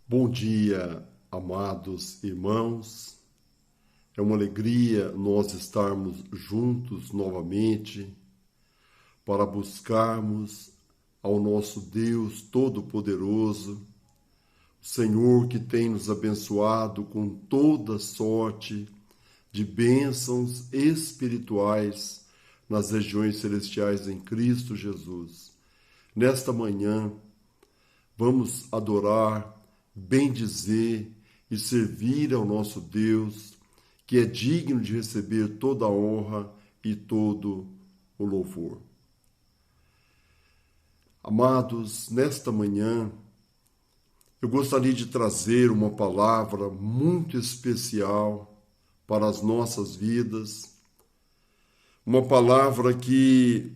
Bom dia, amados irmãos. É uma alegria nós estarmos juntos novamente para buscarmos ao nosso Deus Todo-Poderoso, o Senhor que tem nos abençoado com toda sorte de bênçãos espirituais nas regiões celestiais em Cristo Jesus. Nesta manhã, vamos adorar, bendizer e servir ao nosso Deus, que é digno de receber toda a honra e todo o louvor. Amados, nesta manhã, eu gostaria de trazer uma palavra muito especial para as nossas vidas, uma palavra que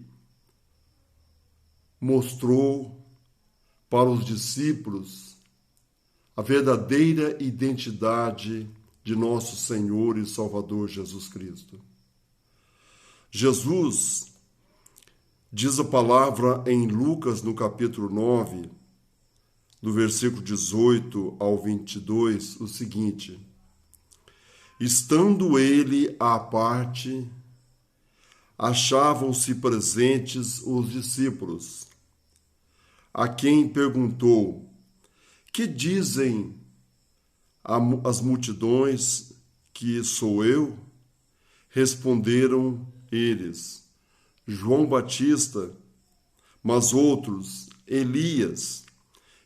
mostrou para os discípulos a verdadeira identidade de nosso Senhor e Salvador Jesus Cristo. Jesus, diz a palavra em Lucas, no capítulo 9, do versículo 18 ao 22, o seguinte: Estando ele à parte, achavam-se presentes os discípulos, a quem perguntou: Que dizem as multidões que sou eu? Responderam eles: João Batista, mas outros, Elias,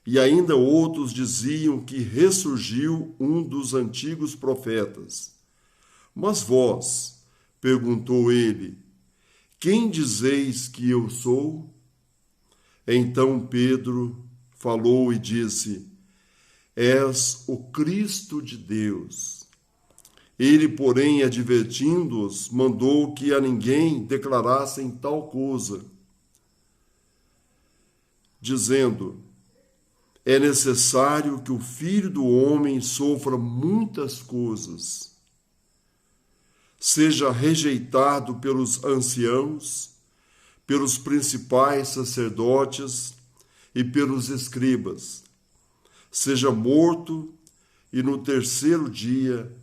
e ainda outros diziam que ressurgiu um dos antigos profetas. Mas vós, perguntou ele, quem dizeis que eu sou? Então Pedro falou e disse: És o Cristo de Deus. Ele, porém, advertindo-os, mandou que a ninguém declarassem tal coisa, dizendo: É necessário que o Filho do Homem sofra muitas coisas, seja rejeitado pelos anciãos, pelos principais sacerdotes e pelos escribas, seja morto e no terceiro dia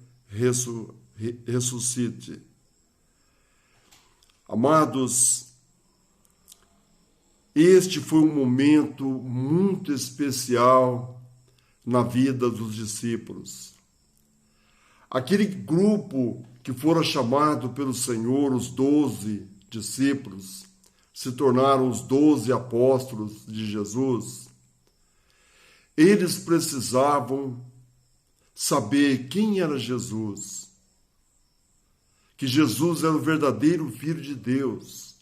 ressuscite. Amados, este foi um momento muito especial na vida dos discípulos. Aquele grupo que fora chamado pelo Senhor, os 12 discípulos, se tornaram os 12 apóstolos de Jesus. Eles precisavam saber quem era Jesus, que Jesus era o verdadeiro Filho de Deus.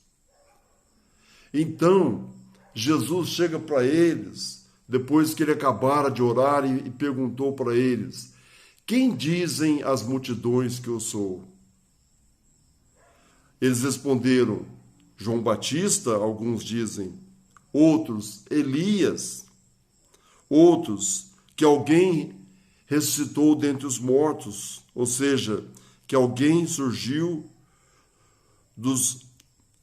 Então, Jesus chega para eles, depois que ele acabara de orar, e perguntou para eles: Quem dizem as multidões que eu sou? Eles responderam: João Batista, alguns dizem, outros, Elias, outros, que alguém ressuscitou dentre os mortos, ou seja, que alguém surgiu dos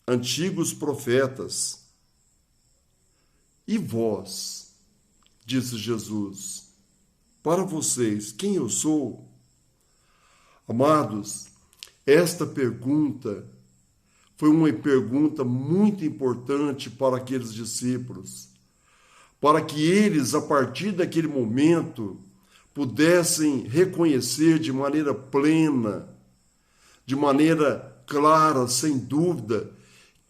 antigos profetas. E vós, disse Jesus, para vocês, quem eu sou? Amados, esta pergunta foi uma pergunta muito importante para aqueles discípulos, para que eles, a partir daquele momento, pudessem reconhecer de maneira plena, de maneira clara, sem dúvida,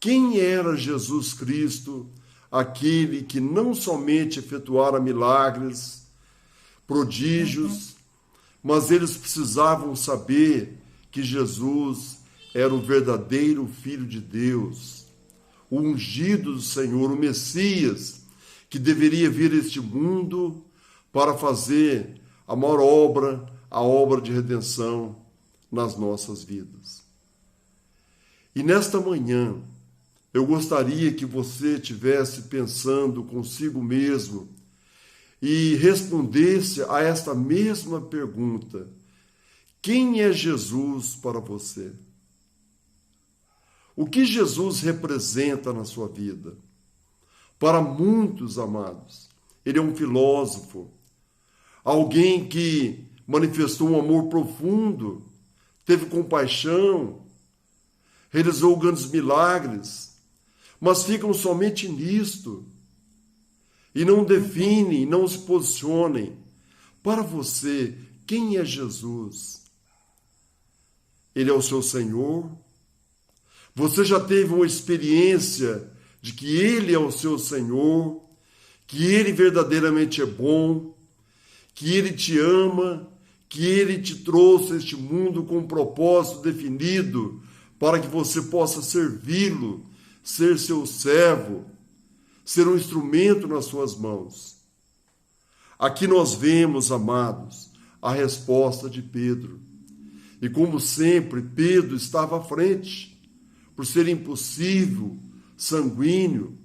quem era Jesus Cristo, aquele que não somente efetuara milagres, prodígios, mas eles precisavam saber que Jesus era o verdadeiro Filho de Deus, o ungido do Senhor, o Messias, que deveria vir a este mundo para fazer a maior obra, a obra de redenção nas nossas vidas. E nesta manhã, eu gostaria que você estivesse pensando consigo mesmo e respondesse a esta mesma pergunta: quem é Jesus para você? O que Jesus representa na sua vida? Para muitos, amados, ele é um filósofo. alguém que manifestou um amor profundo, teve compaixão, realizou grandes milagres, mas ficam somente nisto e não definem, não se posicionem. Para você, quem é Jesus? Ele é o seu Senhor? Você já teve uma experiência de que Ele é o seu Senhor, que Ele verdadeiramente é bom, que Ele te ama, que Ele te trouxe a este mundo com um propósito definido para que você possa servi-lo, ser seu servo, ser um instrumento nas suas mãos. Aqui nós vemos, amados, a resposta de Pedro. E como sempre, Pedro estava à frente, por ser impossível, sanguíneo.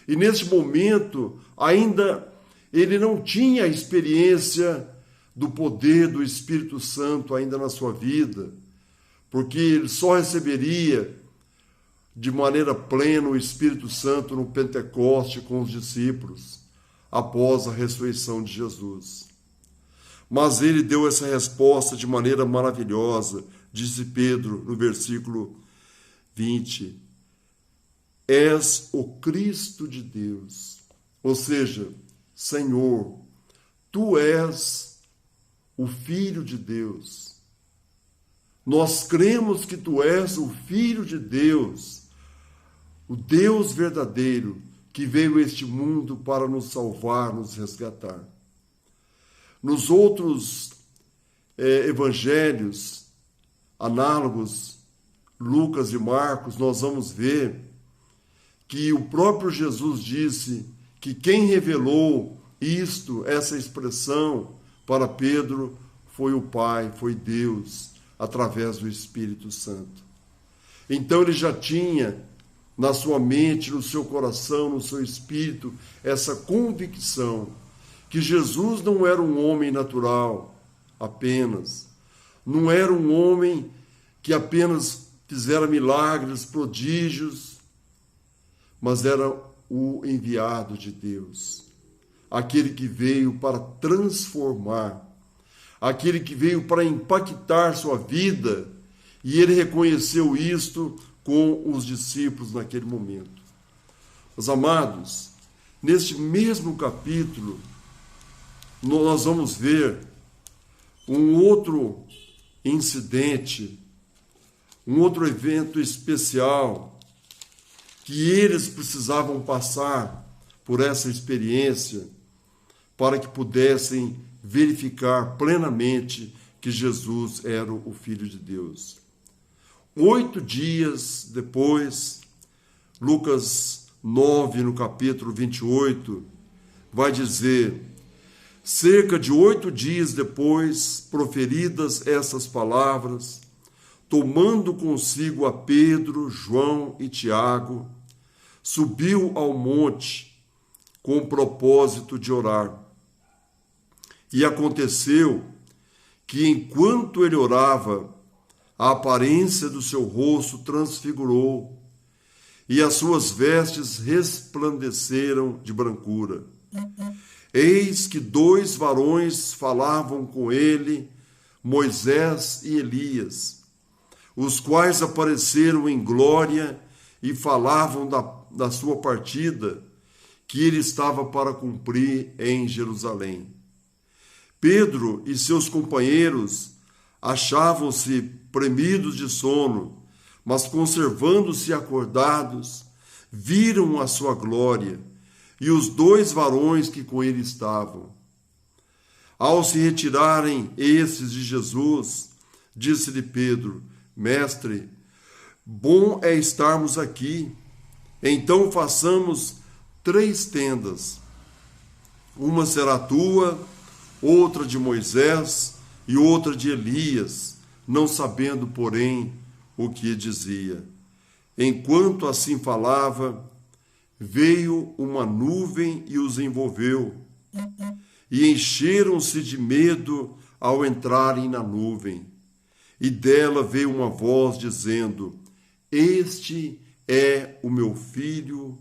E nesse momento, ainda ele não tinha a experiência do poder do Espírito Santo ainda na sua vida, porque ele só receberia de maneira plena o Espírito Santo no Pentecoste com os discípulos, após a ressurreição de Jesus. Mas ele deu essa resposta de maneira maravilhosa, disse Pedro no versículo 20: És o Cristo de Deus. Ou seja, Senhor, Tu és o Filho de Deus. Nós cremos que Tu és o Filho de Deus, o Deus verdadeiro que veio a este mundo para nos salvar, nos resgatar. Nos outros evangelhos análogos, Lucas e Marcos, nós vamos ver que o próprio Jesus disse que quem revelou essa expressão para Pedro foi o Pai, foi Deus, através do Espírito Santo. Então ele já tinha na sua mente, no seu coração, no seu espírito, essa convicção que Jesus não era um homem natural apenas, não era um homem que apenas fizera milagres, prodígios, mas era o enviado de Deus, aquele que veio para transformar, aquele que veio para impactar sua vida, e ele reconheceu isto com os discípulos naquele momento. Meus amados, neste mesmo capítulo, nós vamos ver um outro incidente, um outro evento especial, que eles precisavam passar por essa experiência para que pudessem verificar plenamente que Jesus era o Filho de Deus. 8 dias depois, Lucas 9, no capítulo 28, vai dizer: cerca de 8 dias depois, proferidas essas palavras, tomando consigo a Pedro, João e Tiago, subiu ao monte com o propósito de orar. E aconteceu que, enquanto ele orava, a aparência do seu rosto transfigurou, e as suas vestes resplandeceram de brancura. Eis que 2 varões falavam com ele, Moisés e Elias, os quais apareceram em glória e falavam da sua partida, que ele estava para cumprir em Jerusalém. Pedro e seus companheiros achavam-se premidos de sono, mas conservando-se acordados, viram a sua glória e os 2 varões que com ele estavam. Ao se retirarem esses de Jesus, disse-lhe Pedro: Mestre, bom é estarmos aqui. Então façamos 3 tendas. Uma será tua, outra de Moisés e outra de Elias, não sabendo, porém, o que dizia. Enquanto assim falava, veio uma nuvem e os envolveu, e encheram-se de medo ao entrarem na nuvem. E dela veio uma voz dizendo: Este é o meu filho,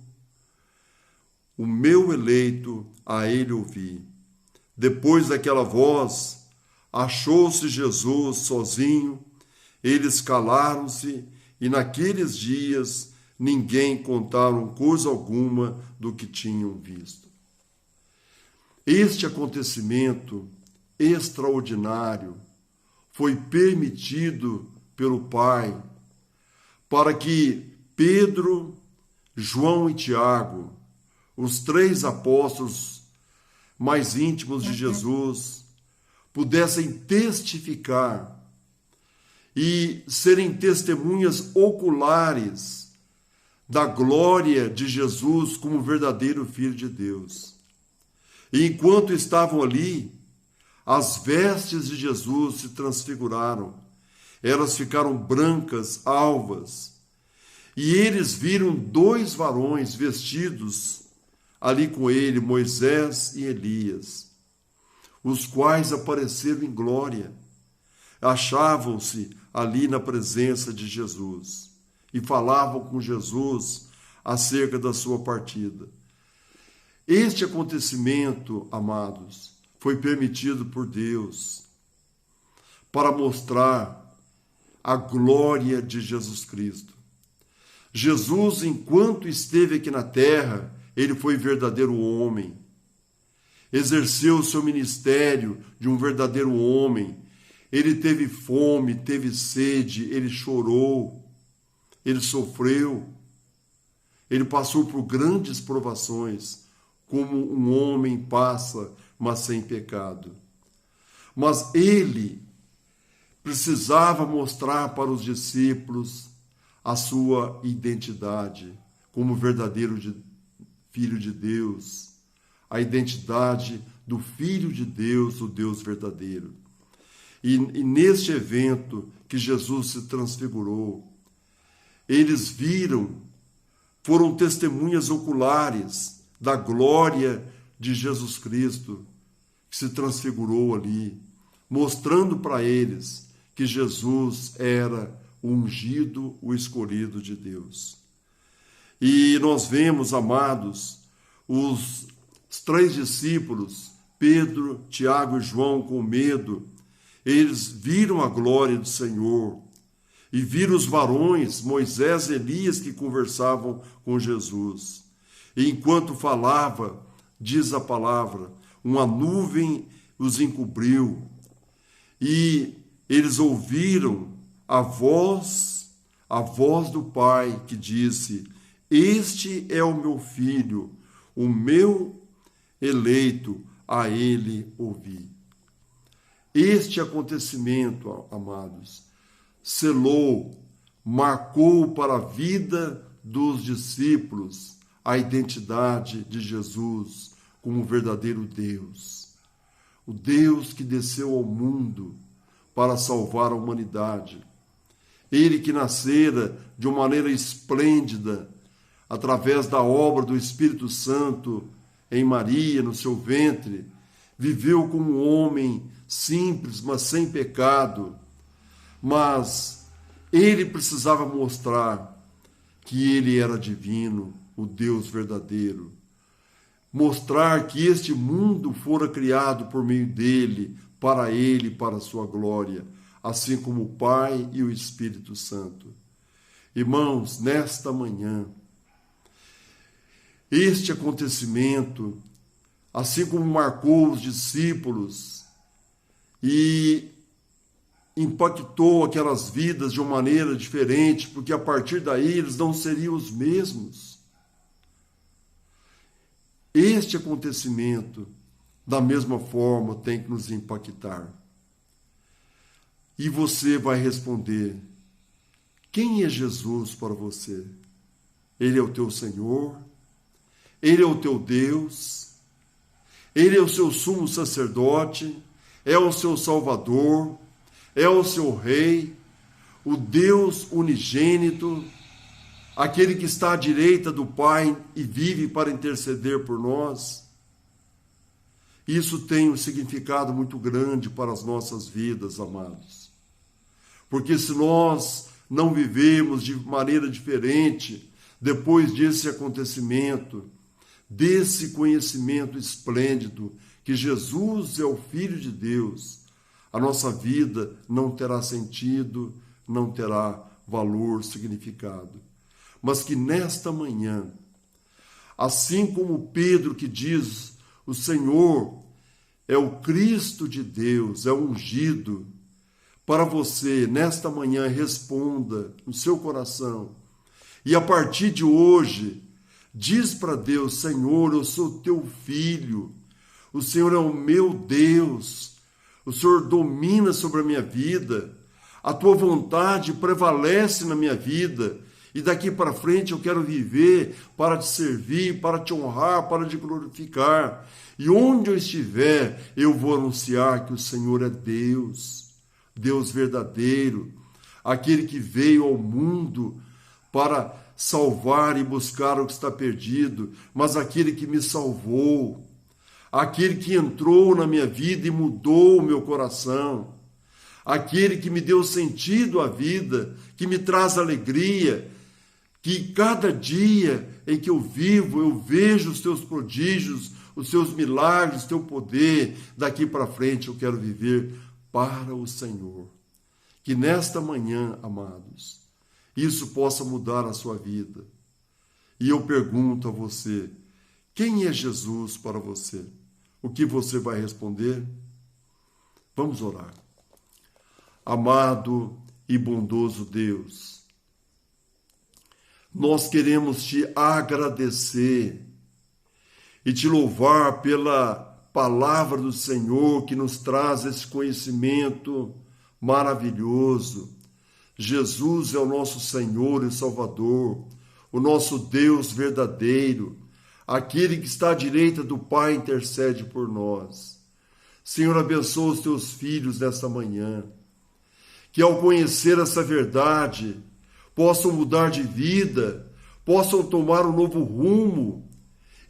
o meu eleito, a ele ouvi. Depois daquela voz, achou-se Jesus sozinho, eles calaram-se e naqueles dias ninguém contaram coisa alguma do que tinham visto. Este acontecimento extraordinário foi permitido pelo Pai para que Pedro, João e Tiago, os 3 apóstolos mais íntimos de Jesus, pudessem testificar e serem testemunhas oculares da glória de Jesus como verdadeiro Filho de Deus. E enquanto estavam ali, as vestes de Jesus se transfiguraram, elas ficaram brancas, alvas, e eles viram 2 varões vestidos ali com ele, Moisés e Elias, os quais apareceram em glória. Achavam-se ali na presença de Jesus e falavam com Jesus acerca da sua partida. Este acontecimento, amados, foi permitido por Deus para mostrar a glória de Jesus Cristo. Jesus, enquanto esteve aqui na terra, ele foi verdadeiro homem. Exerceu o seu ministério de um verdadeiro homem. Ele teve fome, teve sede, ele chorou, ele sofreu. Ele passou por grandes provações, como um homem passa, mas sem pecado. Mas ele precisava mostrar para os discípulos a sua identidade como verdadeiro Filho de Deus, a identidade do Filho de Deus, o Deus verdadeiro. E neste evento que Jesus se transfigurou, eles viram, foram testemunhas oculares da glória de Jesus Cristo, que se transfigurou ali, mostrando para eles que Jesus era o ungido, o escolhido de Deus. E nós vemos, amados, os 3 discípulos, Pedro, Tiago e João, com medo, eles viram a glória do Senhor e viram os varões, Moisés e Elias, que conversavam com Jesus. E enquanto falava, diz a palavra, uma nuvem os encobriu e eles ouviram a voz do Pai que disse: Este é o meu filho, o meu eleito, a ele ouvi. Este acontecimento, amados, selou, marcou para a vida dos discípulos a identidade de Jesus como verdadeiro Deus. O Deus que desceu ao mundo para salvar a humanidade. Ele que nascera de uma maneira esplêndida, através da obra do Espírito Santo em Maria, no seu ventre, viveu como um homem simples, mas sem pecado. Mas ele precisava mostrar que ele era divino, o Deus verdadeiro. Mostrar que este mundo fora criado por meio dele, para ele, para a sua glória, assim como o Pai e o Espírito Santo. Irmãos, nesta manhã, este acontecimento, assim como marcou os discípulos e impactou aquelas vidas de uma maneira diferente, porque a partir daí eles não seriam os mesmos. Este acontecimento, da mesma forma, tem que nos impactar. E você vai responder: quem é Jesus para você? Ele é o teu Senhor? Ele é o teu Deus? Ele é o seu sumo sacerdote? É o seu Salvador? É o seu Rei? O Deus unigênito? Aquele que está à direita do Pai e vive para interceder por nós? Isso tem um significado muito grande para as nossas vidas, amados. Porque se nós não vivemos de maneira diferente, depois desse acontecimento, desse conhecimento esplêndido que Jesus é o Filho de Deus, a nossa vida não terá sentido, não terá valor, significado. Mas que nesta manhã, assim como Pedro que diz, o Senhor é o Cristo de Deus, é o ungido, para você, nesta manhã, responda no seu coração. E a partir de hoje, diz para Deus, Senhor, eu sou teu filho, o Senhor é o meu Deus, o Senhor domina sobre a minha vida, a tua vontade prevalece na minha vida, e daqui para frente eu quero viver para te servir, para te honrar, para te glorificar. E onde eu estiver, eu vou anunciar que o Senhor é Deus, Deus verdadeiro, aquele que veio ao mundo para salvar e buscar o que está perdido, mas aquele que me salvou, aquele que entrou na minha vida e mudou o meu coração, aquele que me deu sentido à vida, que me traz alegria, que cada dia em que eu vivo, eu vejo os teus prodígios, os teus milagres, o teu poder. Daqui para frente eu quero viver para o Senhor. Que nesta manhã, amados, isso possa mudar a sua vida. E eu pergunto a você, quem é Jesus para você? O que você vai responder? Vamos orar. Amado e bondoso Deus, nós queremos te agradecer e te louvar pela palavra do Senhor que nos traz esse conhecimento maravilhoso. Jesus é o nosso Senhor e Salvador, o nosso Deus verdadeiro, aquele que está à direita do Pai intercede por nós. Senhor, abençoa os teus filhos nesta manhã, que ao conhecer essa verdade, possam mudar de vida, possam tomar um novo rumo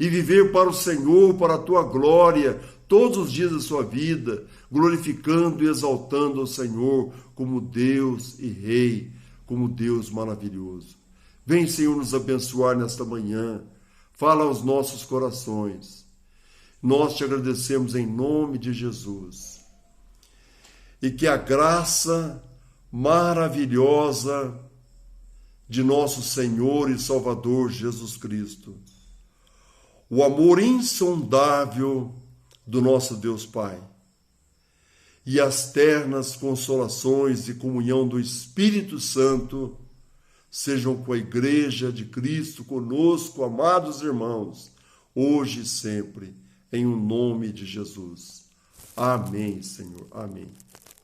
e viver para o Senhor, para a tua glória, todos os dias da sua vida, glorificando e exaltando ao Senhor como Deus e Rei, como Deus maravilhoso. Vem, Senhor, nos abençoar nesta manhã, fala aos nossos corações. Nós te agradecemos em nome de Jesus. E que a graça maravilhosa de nosso Senhor e Salvador Jesus Cristo, o amor insondável do nosso Deus Pai e as ternas consolações e comunhão do Espírito Santo sejam com a Igreja de Cristo conosco, amados irmãos, hoje e sempre, em o nome de Jesus. Amém, Senhor. Amém.